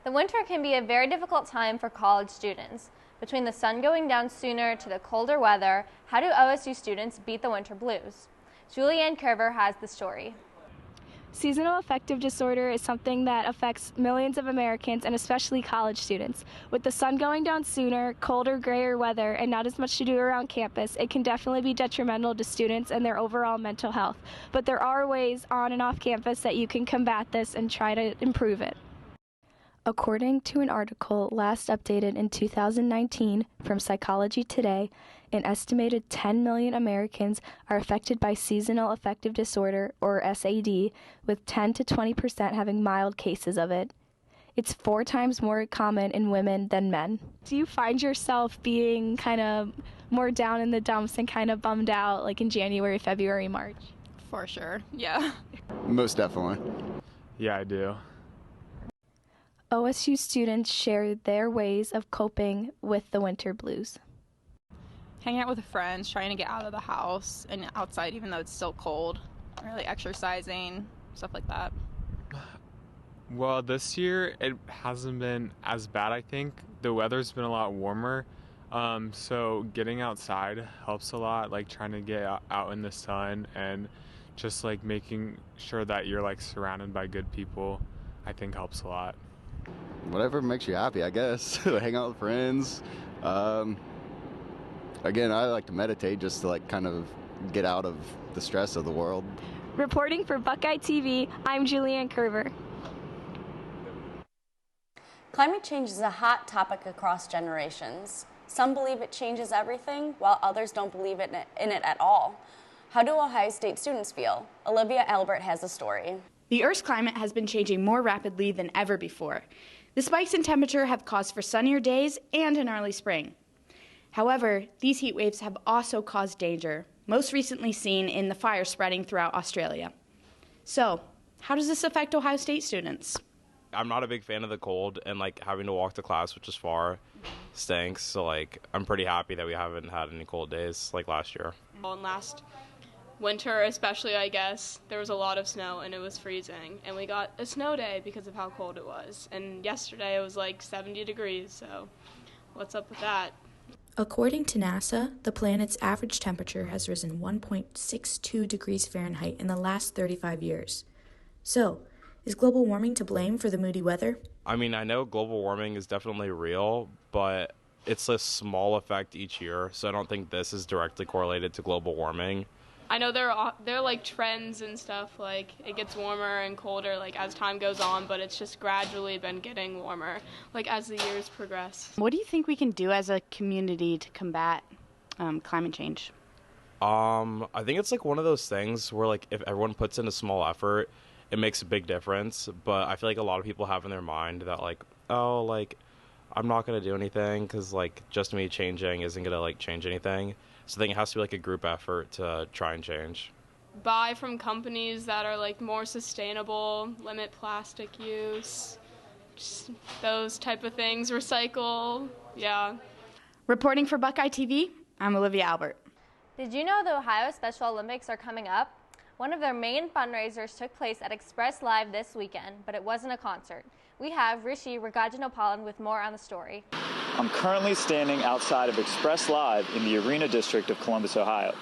The winter can be a very difficult time for college students. Between the sun going down sooner to the colder weather, how do OSU students beat the winter blues? Julianne Kerver has the story. Seasonal affective disorder is something that affects millions of Americans and especially college students. With the sun going down sooner, colder, grayer weather, and not as much to do around campus, it can definitely be detrimental to students and their overall mental health. But there are ways on and off campus that you can combat this and try to improve it. According to an article last updated in 2019 from Psychology Today, an estimated 10 million Americans are affected by seasonal affective disorder, or SAD, with 10 to 20% having mild cases of it. It's 4 times more common in women than men. Do you find yourself being kind of more down in the dumps and kind of bummed out like in January, February, March? For sure, yeah. Most definitely. Yeah, I do. OSU students share their ways of coping with the winter blues. Hanging out with friends, trying to get out of the house and outside even though it's still cold. Really exercising, stuff like that. Well, this year it hasn't been as bad, I think. The weather's been a lot warmer, so getting outside helps a lot, like trying to get out in the sun and just like making sure that you're like surrounded by good people, I think helps a lot. Whatever makes you happy, I guess. Hang out with friends. Again, I like to meditate just to like kind of get out of the stress of the world. Reporting for BuckeyeTV, I'm Julianne Kerver. Climate change is a hot topic across generations. Some believe it changes everything, while others don't believe in it at all. How do Ohio State students feel? Olivia Albert has a story. The Earth's climate has been changing more rapidly than ever before. The spikes in temperature have caused for sunnier days and an early spring. However, these heat waves have also caused danger, most recently seen in the fire spreading throughout Australia. So, how does this affect Ohio State students? I'm not a big fan of the cold, and like having to walk to class, which is far, stinks. So like I'm pretty happy that we haven't had any cold days like last year. And last winter especially, I guess, there was a lot of snow and it was freezing, and we got a snow day because of how cold it was. And yesterday it was like 70 degrees, so what's up with that? According to NASA, the planet's average temperature has risen 1.62 degrees Fahrenheit in the last 35 years. So, is global warming to blame for the moody weather? I mean, I know global warming is definitely real, but it's a small effect each year, so I don't think this is directly correlated to global warming. I know there are like trends and stuff, like it gets warmer and colder like as time goes on, but it's just gradually been getting warmer like as the years progress. What do you think we can do as a community to combat climate change? I think it's like one of those things where like if everyone puts in a small effort, it makes a big difference. But I feel like a lot of people have in their mind that like, oh, like I'm not going to do anything because like just me changing isn't going to like change anything. So I think it has to be like a group effort to try and change. Buy from companies that are like more sustainable, limit plastic use, just those type of things, recycle, yeah. Reporting for Buckeye TV, I'm Olivia Albert. Did you know the Ohio Special Olympics are coming up? One of their main fundraisers took place at Express Live this weekend, but it wasn't a concert. We have Rishi Ragajanopalan with more on the story. I'm currently standing outside of Express Live in the Arena District of Columbus, Ohio.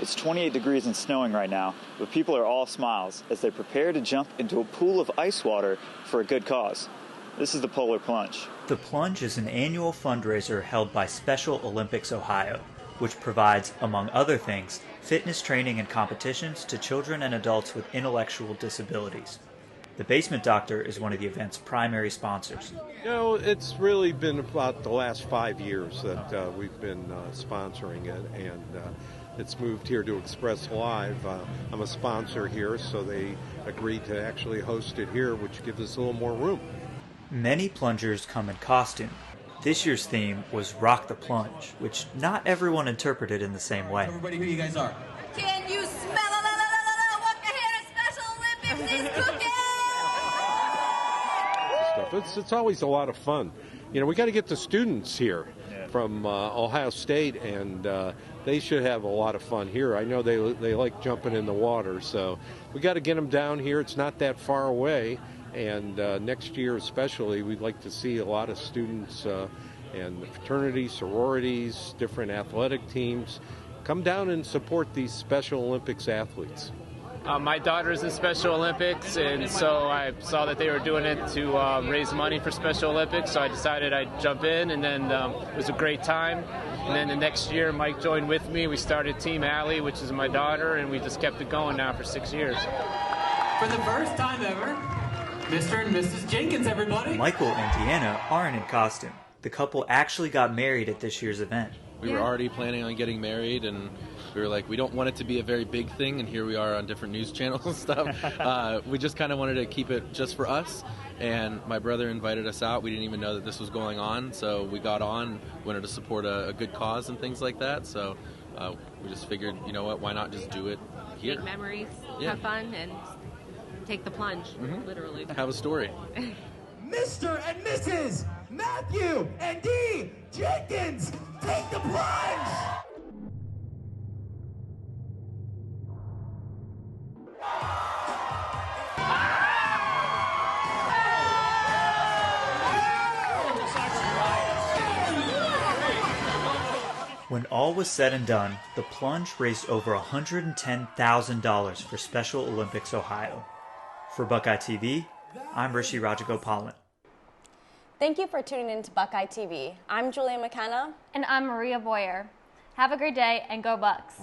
It's 28 degrees and snowing right now, but people are all smiles as they prepare to jump into a pool of ice water for a good cause. This is the Polar Plunge. The Plunge is an annual fundraiser held by Special Olympics Ohio, which provides, among other things, fitness training and competitions to children and adults with intellectual disabilities. The Basement Doctor is one of the event's primary sponsors. You know, it's really been about the last 5 years that we've been sponsoring it, and it's moved here to Express Live. I'm a sponsor here, so they agreed to actually host it here, which gives us a little more room. Many plungers come in costume. This year's theme was Rock the Plunge, which not everyone interpreted in the same way. Everybody, who you guys are? Can you smell what the hair Special Olympics is cooking? It's always a lot of fun. You know, we got to get the students here from Ohio State, and they should have a lot of fun here. I know they like jumping in the water, so we got to get them down here. It's not that far away, And next year especially, we'd like to see a lot of students and the fraternities, sororities, different athletic teams come down and support these Special Olympics athletes. My daughter's in Special Olympics, and so I saw that they were doing it to raise money for Special Olympics, so I decided I'd jump in, and then it was a great time. And then the next year, Mike joined with me. We started Team Allie, which is my daughter, and we just kept it going now for 6 years. For the first time ever, Mr. and Mrs. Jenkins, everybody. Michael and Deanna aren't in costume. The couple actually got married at this year's event. We were already planning on getting married, and we were like, we don't want it to be a very big thing, and here we are on different news channels and stuff. We just kind of wanted to keep it just for us, and my brother invited us out. We didn't even know that this was going on, so we got on, wanted to support a good cause and things like that, so we just figured, you know what, why not just do it here? Make memories, Yeah. have fun, and take the plunge, literally. Have a story. Mr. and Mrs. Matthew and Dee Jenkins, take the plunge! When all was said and done, the plunge raised over $110,000 for Special Olympics Ohio. For Buckeye TV, I'm Rishi Rajagopalan. Thank you for tuning in to Buckeye TV. I'm Julia McKenna. And I'm Maria Boyer. Have a great day and go Bucks.